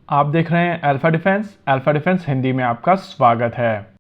आप देख रहे हैं अल्फा डिफेंस हिंदी में आपका स्वागत है।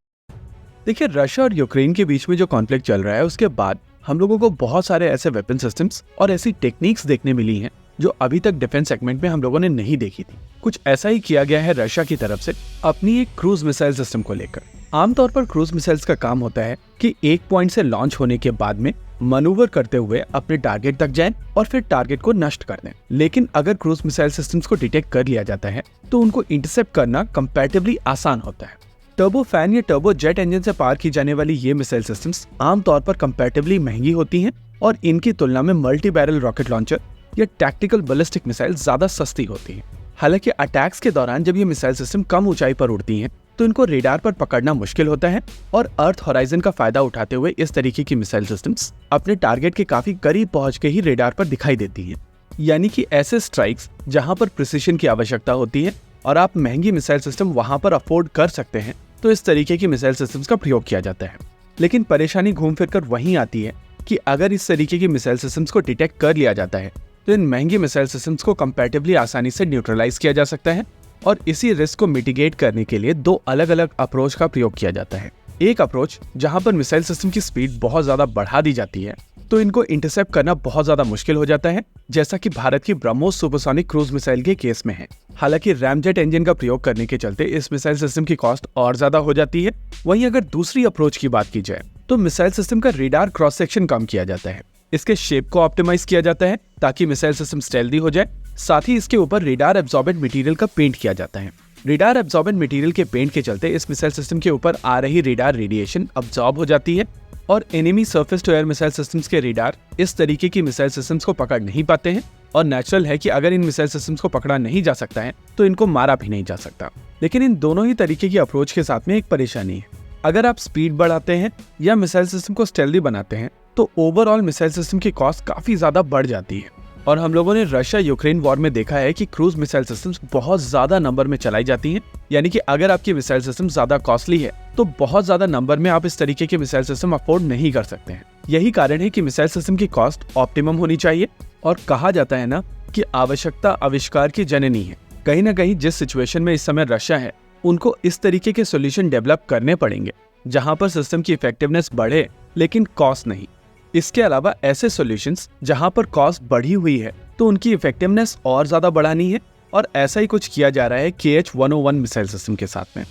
देखिए, रशिया और यूक्रेन के बीच में जो कॉन्फ्लिक्ट चल रहा है उसके बाद हम लोगों को बहुत सारे ऐसे वेपन सिस्टम्स और ऐसी टेक्निक्स देखने मिली हैं जो अभी तक डिफेंस सेगमेंट में हम लोगों ने नहीं देखी थी। कुछ ऐसा ही किया गया है रशिया की तरफ से अपनी एक क्रूज मिसाइल सिस्टम को लेकर। आमतौर पर क्रूज मिसाइल्स का काम होता है कि एक पॉइंट से लॉन्च होने के बाद में मनूवर करते हुए अपने टारगेट तक जाएं और फिर टारगेट को नष्ट कर दें। लेकिन अगर क्रूज मिसाइल सिस्टम्स को डिटेक्ट कर लिया जाता है तो उनको इंटरसेप्ट करना कंपैरेटिवली आसान होता है। टर्बो फैन या टर्बो जेट इंजन से पार की जाने वाली ये मिसाइल सिस्टम्स आमतौर पर कंपैरेटिवली महंगी होती हैं और इनकी तुलना में मल्टी बैरल रॉकेट लॉन्चर या टैक्टिकल बैलिस्टिक मिसाइल ज्यादा सस्ती होती हैं। हालांकि अटैक्स के दौरान जब ये मिसाइल सिस्टम कम ऊंचाई पर उड़ती हैं तो इनको रेडार पर पकड़ना मुश्किल होता है और अर्थ होराइजन का फायदा उठाते हुए इस तरीके की मिसाइल सिस्टम्स अपने टारगेट के काफी करीब पहुंच के ही रेडार पर दिखाई देती हैं। यानी कि ऐसे स्ट्राइक्स जहां पर प्रिसिशन की आवश्यकता होती है और आप महंगी मिसाइल सिस्टम वहां पर अफोर्ड कर सकते हैं तो इस तरीके की मिसाइल सिस्टम्स का प्रयोग किया जाता है। लेकिन परेशानी घूम फिर कर वहीं आती है कि अगर इस तरीके की मिसाइल सिस्टम्स को डिटेक्ट कर लिया जाता है तो इन महंगी मिसाइल सिस्टम्स को कंपैरेटिवली आसानी से न्यूट्रलाइज किया जा सकता है और इसी रिस्क को मिटिगेट करने के लिए दो अलग अलग अप्रोच का प्रयोग किया जाता है। एक अप्रोच जहां पर मिसाइल सिस्टम की स्पीड बहुत ज्यादा बढ़ा दी जाती है तो इनको इंटरसेप्ट करना बहुत ज्यादा मुश्किल हो जाता है, जैसा कि भारत की ब्रह्मोस सुपरसोनिक क्रूज मिसाइल के केस में है। हालांकि रैमजेट इंजन का प्रयोग करने के चलते इस मिसाइल सिस्टम की कॉस्ट और ज्यादा हो जाती है। वहीं अगर दूसरी अप्रोच की बात की जाए तो मिसाइल सिस्टम का रेडार क्रॉस सेक्शन कम किया जाता है, इसके शेप को ऑप्टिमाइज किया जाता है ताकि मिसाइल सिस्टम स्टेल्दी हो जाए। साथ ही इसके ऊपर रेडार एब्जॉर्बेंट मटेरियल का पेंट किया जाता है। रेडार एब्जॉर्बेंट मटेरियल के पेंट के चलते इस मिसाइल सिस्टम के ऊपर आ रही रेडार रेडिएशन अब्जॉर्ब हो जाती है और enemy surface to air missile systems के रेडार इस तरीके की मिसाइल सिस्टम्स को पकड़ नहीं पाते हैं। और नेचुरल है कि अगर इन मिसाइल सिस्टम्स को पकड़ा नहीं जा सकता है तो इनको मारा भी नहीं जा सकता। लेकिन इन दोनों ही तरीके की अप्रोच के साथ में एक परेशानी है। अगर आप स्पीड बढ़ाते हैं या मिसाइल सिस्टम को स्टेल्दी बनाते हैं तो ओवरऑल मिसाइल सिस्टम की कॉस्ट काफी ज्यादा बढ़ जाती है। और हम लोगों ने रशिया यूक्रेन वॉर में देखा है कि क्रूज मिसाइल सिस्टम्स बहुत ज्यादा नंबर में चलाई जाती हैं। यानी कि अगर आपकी मिसाइल सिस्टम ज्यादा कॉस्टली है तो बहुत ज्यादा नंबर में आप इस तरीके के मिसाइल सिस्टम अफोर्ड नहीं कर सकते हैं। यही कारण है कि मिसाइल सिस्टम की कॉस्ट ऑप्टिमम होनी चाहिए। और कहा जाता है ना कि आवश्यकता आविष्कार की जननी है। कहीं ना कहीं जिस सिचुएशन में इस समय रशिया है उनको इस तरीके के सोल्यूशन डेवलप करने पड़ेंगे जहां पर सिस्टम की इफेक्टिवनेस बढ़े लेकिन कॉस्ट नहीं। इसके अलावा ऐसे सॉल्यूशंस जहां पर कॉस्ट बढ़ी हुई है तो उनकी इफेक्टिवनेस और ज्यादा बढ़ानी है और ऐसा ही कुछ किया जा रहा है KH-101 मिसाइल सिस्टम के साथ में।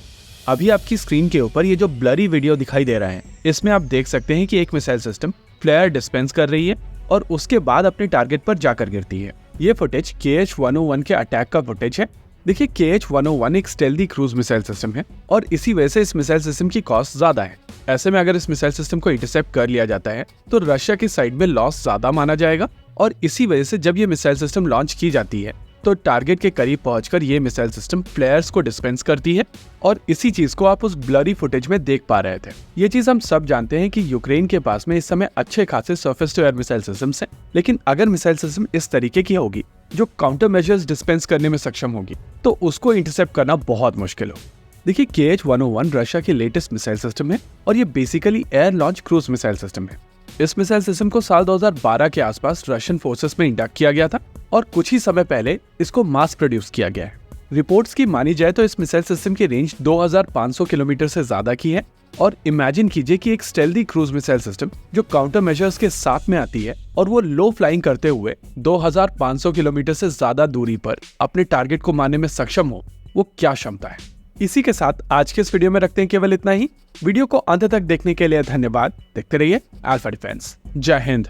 अभी आपकी स्क्रीन के ऊपर ये जो ब्लरी वीडियो दिखाई दे रहा है इसमें आप देख सकते हैं कि एक मिसाइल सिस्टम फ्लेयर डिस्पेंस कर रही है और उसके बाद अपने टारगेट पर जाकर गिरती है। ये फुटेज KH-101 के अटैक का फुटेज है। देखिए, KH-101 एक स्टेल्दी क्रूज मिसाइल सिस्टम है और इसी वजह से इस मिसाइल सिस्टम की कॉस्ट ज्यादा है। ऐसे में अगर इस मिसाइल सिस्टम को इंटरसेप्ट कर लिया जाता है तो रशिया की साइड में लॉस ज्यादा माना जाएगा और इसी वजह से जब ये मिसाइल सिस्टम लॉन्च की जाती है तो टारगेट के करीब पहुंचकर ये मिसाइल सिस्टम फ्लेयर्स को डिस्पेंस करती है और इसी चीज को आप उस ब्लरी फुटेज में देख पा रहे थे। ये चीज हम सब जानते हैं कि यूक्रेन के पास में इस समय अच्छे खासे surface to air missile systems हैं, लेकिन अगर मिसाइल सिस्टम इस तरीके की होगी जो काउंटर मेजर्स डिस्पेंस करने में सक्षम होगी तो उसको इंटरसेप्ट करना बहुत मुश्किल हो। देखिए, KH-101 रशिया की लेटेस्ट मिसाइल सिस्टम है और ये basically air launch cruise missile system है। इस मिसाइल सिस्टम को साल 2012 के आसपास रशियन फोर्सेस में इंडक्ट किया गया था और कुछ ही समय पहले इसको मास प्रोड्यूस किया गया है। रिपोर्ट्स की मानी जाए तो इस मिसाइल सिस्टम की रेंज 2500 किलोमीटर से ज्यादा की है और इमेजिन कीजिए कि एक स्टेल्दी क्रूज मिसाइल सिस्टम जो काउंटर मेजर्स के साथ में आती है और वो लो फ्लाइंग करते हुए 2500 किलोमीटर से ज्यादा दूरी पर अपने टारगेट को मारने में सक्षम हो, वो क्या क्षमता है। इसी के साथ आज के इस वीडियो में रखते हैं केवल इतना ही। वीडियो को अंत तक देखने के लिए धन्यवाद। देखते रहिए अल्फा डिफेंस। जय हिंद।